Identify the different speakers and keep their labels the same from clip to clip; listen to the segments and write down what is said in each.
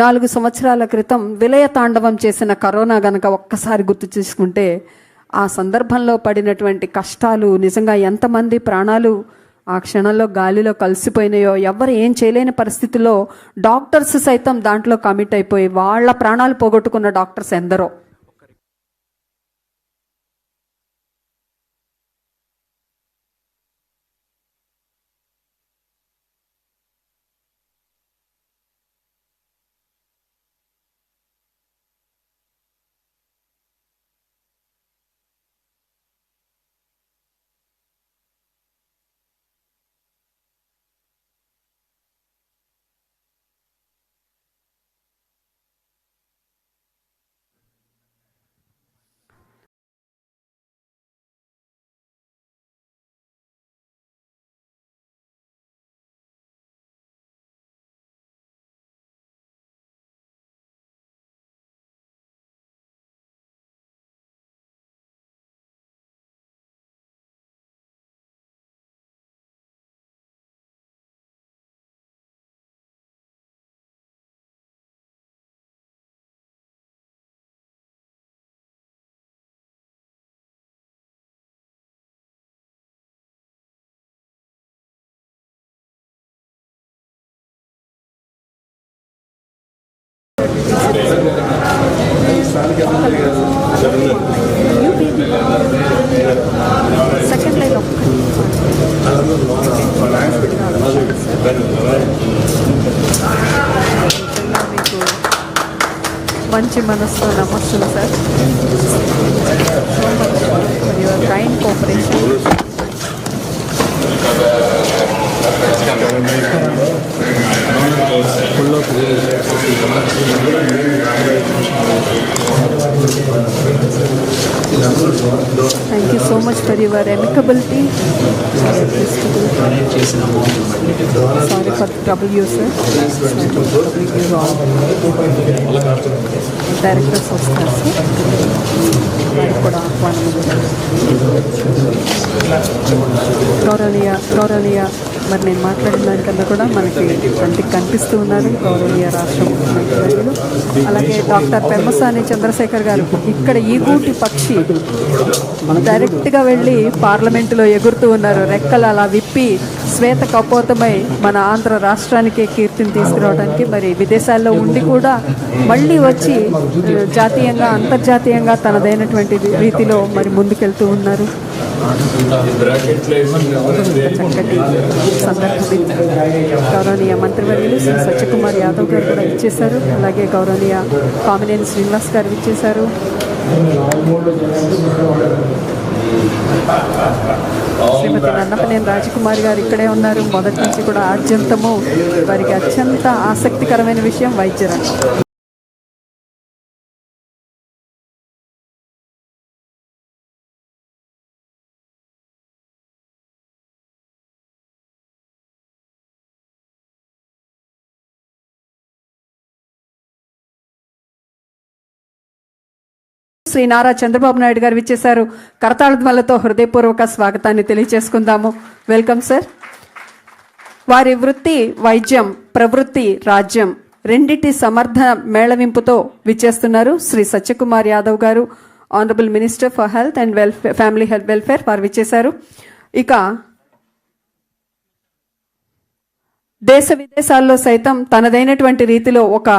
Speaker 1: 4 సంవత్సరాల క్రితం విలయ తాండవం చేసిన కరోనా గనక ఒక్కసారి గుర్తు చేసుకుంటే ఆ సందర్భంలో పడినటువంటి కష్టాలు, నిజంగా ఎంతమంది ప్రాణాలు ఆ క్షణంలో గాలిలో కలిసిపోయినాయో, ఎవరు ఏం చేయలేని పరిస్థితుల్లో డాక్టర్స్ సైతం దాంట్లో కమిట్ అయిపోయి వాళ్ళ ప్రాణాలు పోగొట్టుకున్న డాక్టర్స్ ఎందరో. సెకండ్ లైన్ మీకు మంచి మనసుతో నమస్తులు sir. Your kind cooperation. Thank you so much for your amicability. Sorry for the trouble you, sir. Directors of staff, sir. గౌరవనీయ మరి నేను మాట్లాడిన దానికన్నా కూడా మనకి కంటికి కనిపిస్తూ ఉన్నారు గౌరవనీయ రాష్ట్ర ముఖ్యమంత్రులు. అలాగే డాక్టర్ పెమ్మసాని చంద్రశేఖర్ గారు ఇక్కడ ఈ గూటి పక్షి డైరెక్ట్గా వెళ్ళి పార్లమెంటులో ఎగురుతూ ఉన్నారు. రెక్కలు అలా విప్పి శ్వేత కపోతమై మన ఆంధ్ర రాష్ట్రానికి కీర్తిని తీసుకురావడానికి మరి విదేశాల్లో ఉండి కూడా మళ్ళీ వచ్చి జాతీయంగా అంతర్జాతీయంగా తనదైనటువంటి రీతిలో మరి ముందుకెళ్తూ ఉన్నారు. చక్కటి సందర్భం గౌరవనీయ మంత్రివర్యులు శ్రీ సత్యకుమార్ యాదవ్ గారు కూడా ఇచ్చేశారు. అలాగే గౌరవనీయ కామినేని శ్రీనివాస్ గారు ఇచ్చేశారు. శ్రీమతి నన్నపనేని రాజకుమారి గారు ఇక్కడే ఉన్నారు. మొదటి నుంచి కూడా ఆద్యంతము వారికి అత్యంత ఆసక్తికరమైన విషయం వైద్య రంగం. శ్రీ నారా చంద్రబాబు నాయుడు గారు విచ్చేశారు. కరతాళధ్వనులతో హృదయపూర్వక స్వాగతాన్ని తెలియజేసుకుందాము. Welcome sir. వారి వృత్తి వైద్యం, ప్రవృత్తి రాజ్యం రెండిటి సమర్థ మేళవింపుతో విచ్చేస్తున్నారు శ్రీ సత్యకుమార్ యాదవ్ గారు, honourable minister for health and family health welfare. వారు విచ్చేశారు. ఇక దేశ విదేశాల్లో సైతం తనదైనటువంటి రీతిలో ఒక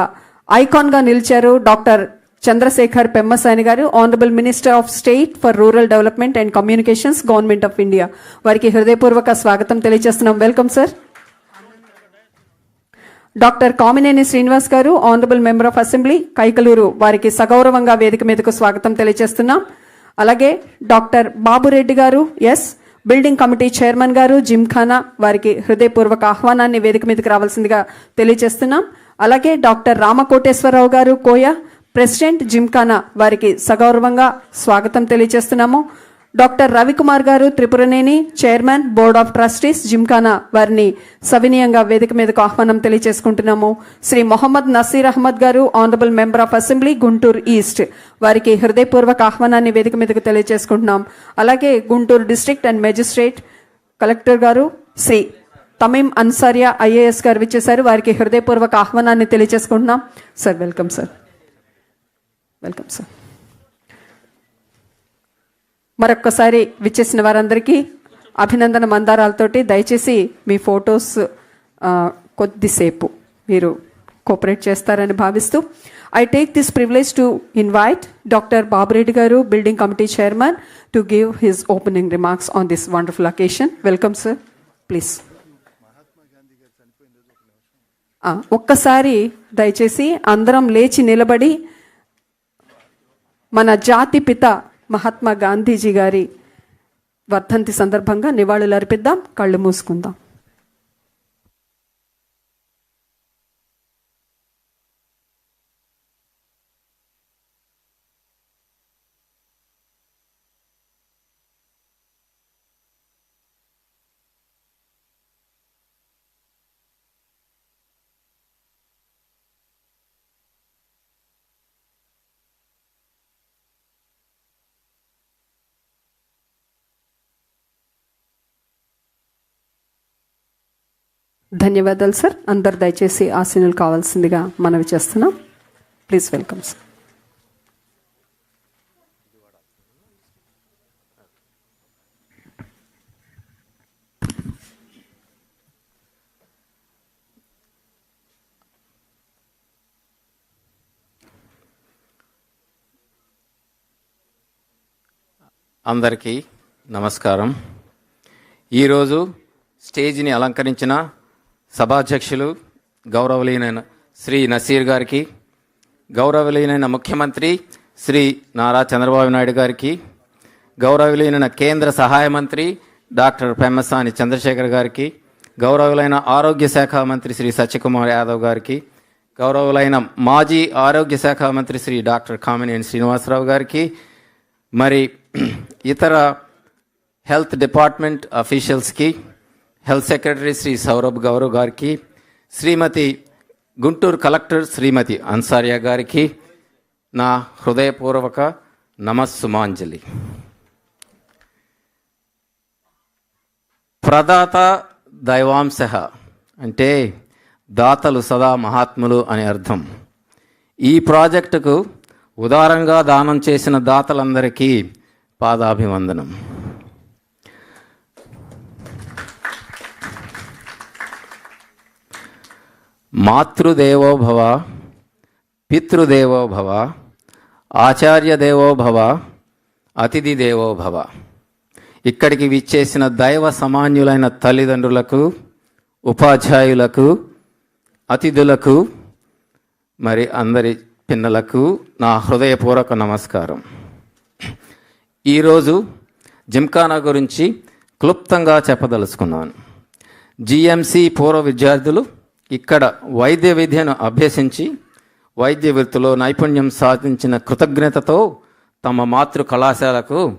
Speaker 1: ఐకాన్గా నిలిచారు doctor Chandrasekhar Pemmasani garu, honourable minister of state for rural development and communications, government of India. వారికి హృదయపూర్వక స్వాగతం తెలియజేస్తున్నాం. Welcome sir. Doctor Kamineni Srinivas garu, honourable member of assembly Kaikaluru, వారికి సగౌరవంగా వేదిక మీదకు స్వాగతం తెలియజేస్తున్నాం. అలాగే డాక్టర్ బాబురెడ్డి గారు, బిల్డింగ్ కమిటీ చైర్మన్ గారు, జిమ్ఖానా, వారికి హృదయపూర్వక ఆహ్వానాన్ని వేదిక మీదకి రావాల్సిందిగా తెలియజేస్తున్నాం. అలాగే డాక్టర్ రామకోటేశ్వరరావు గారు, కోయ, ప్రెసిడెంట్, జిమ్ఖానా, వారికి సగౌరవంగా స్వాగతం తెలియజేస్తున్నాము. డాక్టర్ రవికుమార్ గారు, Tripuraneni, chairman, board of trustees, Gymkhana, వారిని సవినీయంగా వేదిక మీదకు ఆహ్వానం తెలియజేసుకుంటున్నాము. శ్రీ మొహమ్మద్ నసీర్ అహ్మద్ గారు, honourable member of assembly Guntur east, వారికి హృదయపూర్వక ఆహ్వానాన్ని వేదిక మీదకు తెలియజేసుకుంటున్నాం. అలాగే Guntur district and magistrate collector గారు శ్రీ తమీం అన్సారియా ఐఏఎస్ గారు విచ్చేశారు. వారికి హృదయపూర్వక ఆహ్వానాన్ని తెలియజేసుకుంటున్నాం. Sir welcome sir. Welcome sir. మరొక్కసారి విచ్చేసిన వారందరికీ అభినందన మందారాలతోటి దయచేసి మీ ఫొటోస్ కొద్దిసేపు మీరు కోఆపరేట్ చేస్తారని భావిస్తూ I take this privilege to invite Dr. Babureddy Garu, Building Committee Chairman, to give his opening remarks on this wonderful occasion. Welcome, sir. Please. ఒక్కసారి దయచేసి అందరం లేచి నిలబడి మన జాతి పిత మహాత్మా గాంధీజీ గారి వర్ధంతి సందర్భంగా నివాళులు అర్పిద్దాం. కళ్ళు మూసుకుందాం. ధన్యవాదాలు సార్. అందరు దయచేసి ఆశీనులు కావాల్సిందిగా మనవి చేస్తున్నాం. Please welcome sir.
Speaker 2: అందరికీ నమస్కారం. ఈరోజు స్టేజ్ని అలంకరించిన సభాధ్యక్షులు గౌరవనీయులైన శ్రీ నసీర్ గారికి, గౌరవనీయులైన ముఖ్యమంత్రి శ్రీ నారా చంద్రబాబు నాయుడు గారికి, గౌరవనీయులైన కేంద్ర సహాయ మంత్రి డాక్టర్ పెమ్మసాని చంద్రశేఖర్ గారికి, గౌరవులైన ఆరోగ్య శాఖ మంత్రి శ్రీ సత్యకుమార్ యాదవ్ గారికి, గౌరవులైన మాజీ ఆరోగ్య శాఖ మంత్రి శ్రీ డాక్టర్ కామినేని శ్రీనివాసరావు గారికి, మరి ఇతర హెల్త్ డిపార్ట్మెంట్ అఫీషియల్స్కి, హెల్త్ సెక్రటరీ శ్రీ సౌరభ్ గౌరవ్ గారికి, శ్రీమతి గుంటూరు కలెక్టర్ శ్రీమతి అన్సారియా గారికి నా హృదయపూర్వక నమస్సుమాంజలి. ప్రదాత దైవాంశ అంటే దాతలు సదా మహాత్ములు అని అర్థం. ఈ ప్రాజెక్టుకు ఉదారంగా దానం చేసిన దాతలందరికీ పాదాభివందనం. మాతృదేవోభవ, పితృదేవోభవ, ఆచార్యదేవోభవ, అతిథి దేవోభవ. ఇక్కడికి విచ్చేసిన దైవ సమాన్యులైన తల్లిదండ్రులకు, ఉపాధ్యాయులకు, అతిథులకు, మరి అందరి పిన్నలకు నా హృదయపూర్వక నమస్కారం. ఈరోజు జిమ్ఖానా గురించి క్లుప్తంగా చెప్పదలుచుకున్నాను. జిఎంసి పూర్వ విద్యార్థులు ఇక్కడ వైద్య విద్యను అభ్యసించి వైద్య వృత్తిలో నైపుణ్యం సాధించిన కృతజ్ఞతతో తమ మాతృ కళాశాలకు